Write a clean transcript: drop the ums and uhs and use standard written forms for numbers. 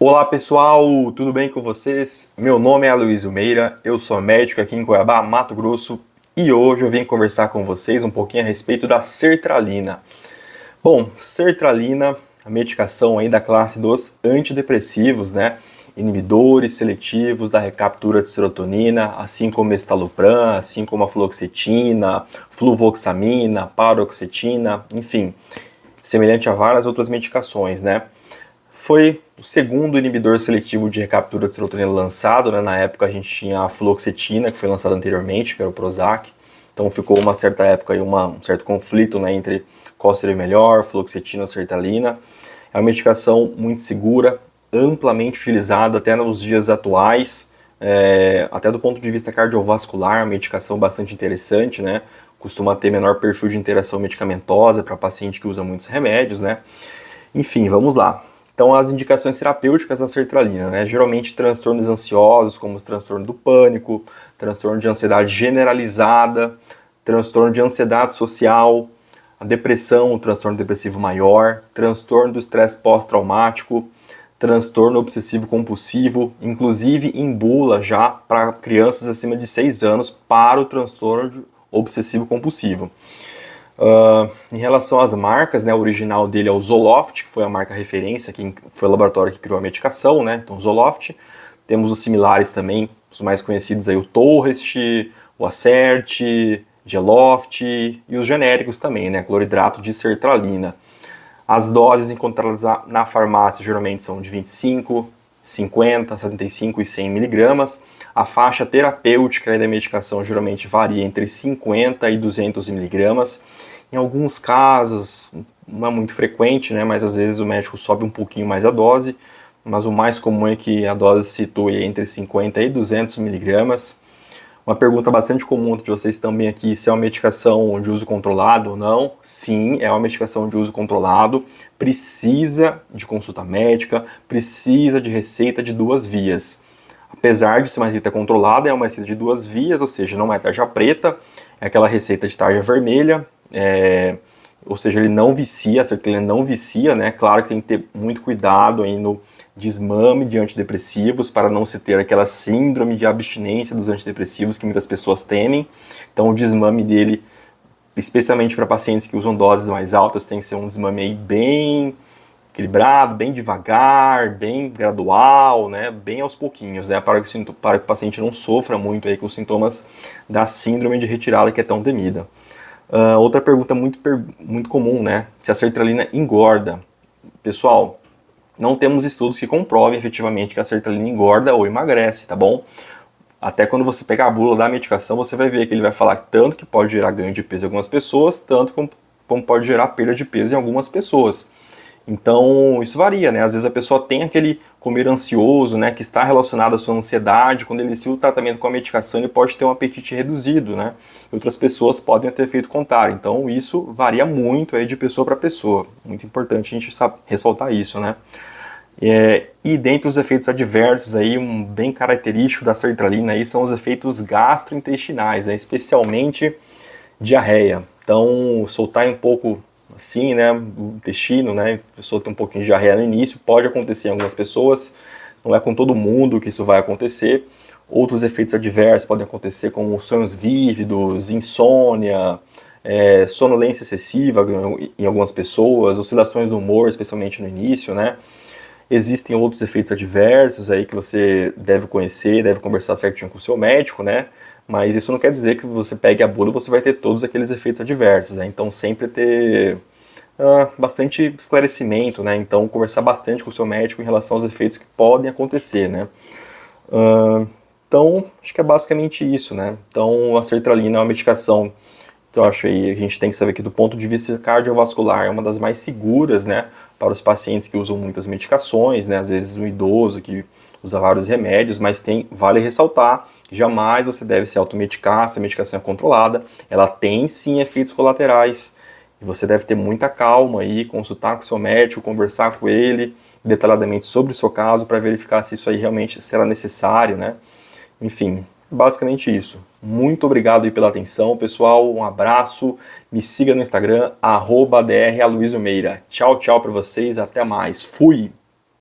Olá pessoal, tudo bem com vocês? Meu nome é Aloysio Meira, eu sou médico aqui em Cuiabá, Mato Grosso, e hoje eu vim conversar com vocês um pouquinho a respeito da sertralina. Bom, sertralina, a medicação aí da classe dos antidepressivos, né? Inibidores seletivos da recaptura de serotonina, assim como estalopram, assim como a fluoxetina, fluvoxamina, paroxetina, enfim, semelhante a várias outras medicações, né? Foi o segundo inibidor seletivo de recaptura de serotonina lançado, né? Na época a gente tinha a fluoxetina, que foi lançada anteriormente, que era o Prozac. Então ficou uma certa época aí um certo conflito, né, entre qual seria melhor, fluoxetina ou sertralina. É uma medicação muito segura, amplamente utilizada até nos dias atuais, até do ponto de vista cardiovascular, uma medicação bastante interessante, né? Costuma ter menor perfil de interação medicamentosa para paciente que usa muitos remédios, né? Enfim, vamos lá. Então, as indicações terapêuticas da sertralina, né? Geralmente transtornos ansiosos, como os transtornos do pânico, transtorno de ansiedade generalizada, transtorno de ansiedade social, a depressão, o transtorno depressivo maior, transtorno do estresse pós-traumático, transtorno obsessivo compulsivo, inclusive em bula já para crianças acima de 6 anos para o transtorno obsessivo compulsivo. Em relação às marcas, né, a original dele é o Zoloft, que foi a marca referência, que foi o laboratório que criou a medicação, né, então Zoloft. Temos os similares também, os mais conhecidos aí, o Torrest, o Acert, Geloft e os genéricos também, né, cloridrato de sertralina. As doses encontradas na farmácia geralmente são de 25, 50, 75 e 100 miligramas. A faixa terapêutica da medicação geralmente varia entre 50 e 200 miligramas. Em alguns casos, não é muito frequente, né, mas às vezes o médico sobe um pouquinho mais a dose, mas o mais comum é que a dose se situe entre 50 e 200 miligramas. Uma pergunta bastante comum de vocês também aqui, se é uma medicação de uso controlado ou não. Sim, é uma medicação de uso controlado, precisa de consulta médica, precisa de receita de 2 vias. Apesar de ser uma receita controlada, é uma receita de 2 vias, ou seja, não é tarja preta, é aquela receita de tarja vermelha, ou seja, ele não vicia, a sertralina não vicia, né? Claro que tem que ter muito cuidado aí no desmame de antidepressivos para não se ter aquela síndrome de abstinência dos antidepressivos que muitas pessoas temem. Então o desmame dele, especialmente para pacientes que usam doses mais altas, tem que ser um desmame aí bem equilibrado, bem devagar, bem gradual, né, bem aos pouquinhos, né, para que o paciente não sofra muito aí com os sintomas da síndrome de retirada que é tão temida. Outra pergunta muito comum, né, se a sertralina engorda. Pessoal, não temos estudos que comprovem efetivamente que a sertralina engorda ou emagrece, tá bom? Até quando você pegar a bula da medicação, você vai ver que ele vai falar tanto que pode gerar ganho de peso em algumas pessoas, tanto como pode gerar perda de peso em algumas pessoas. Então, isso varia, né? Às vezes a pessoa tem aquele comer ansioso, né, que está relacionado à sua ansiedade, quando ele inicia o tratamento com a medicação, ele pode ter um apetite reduzido, né? E outras pessoas podem ter efeito contrário. Então, isso varia muito aí de pessoa para pessoa. Muito importante a gente ressaltar isso, né? E dentre os efeitos adversos aí, um bem característico da sertralina aí são os efeitos gastrointestinais, né? Especialmente diarreia. Então, soltar um pouco assim, né, o intestino, né, a pessoa tem um pouquinho de diarreia no início, pode acontecer em algumas pessoas, não é com todo mundo que isso vai acontecer. Outros efeitos adversos podem acontecer como sonhos vívidos, insônia, sonolência excessiva em algumas pessoas, oscilações do humor, especialmente no início, né. Existem outros efeitos adversos aí que você deve conhecer, deve conversar certinho com o seu médico, né? Mas isso não quer dizer que você pegue a bula e você vai ter todos aqueles efeitos adversos, né? Então sempre ter bastante esclarecimento, né? Então conversar bastante com o seu médico em relação aos efeitos que podem acontecer, né? Então acho que é basicamente isso, né? Então a sertralina é uma medicação que eu acho aí, a gente tem que saber que do ponto de vista cardiovascular é uma das mais seguras, né, para os pacientes que usam muitas medicações, né, às vezes um idoso que usa vários remédios, mas vale ressaltar, jamais você deve se automedicar, se a medicação é controlada, ela tem sim efeitos colaterais, e você deve ter muita calma aí, consultar com o seu médico, conversar com ele detalhadamente sobre o seu caso para verificar se isso aí realmente será necessário, né, enfim. Basicamente isso. Muito obrigado aí pela atenção, pessoal. Um abraço. Me siga no Instagram, @draloisiomeira. Tchau, tchau para vocês. Até mais. Fui!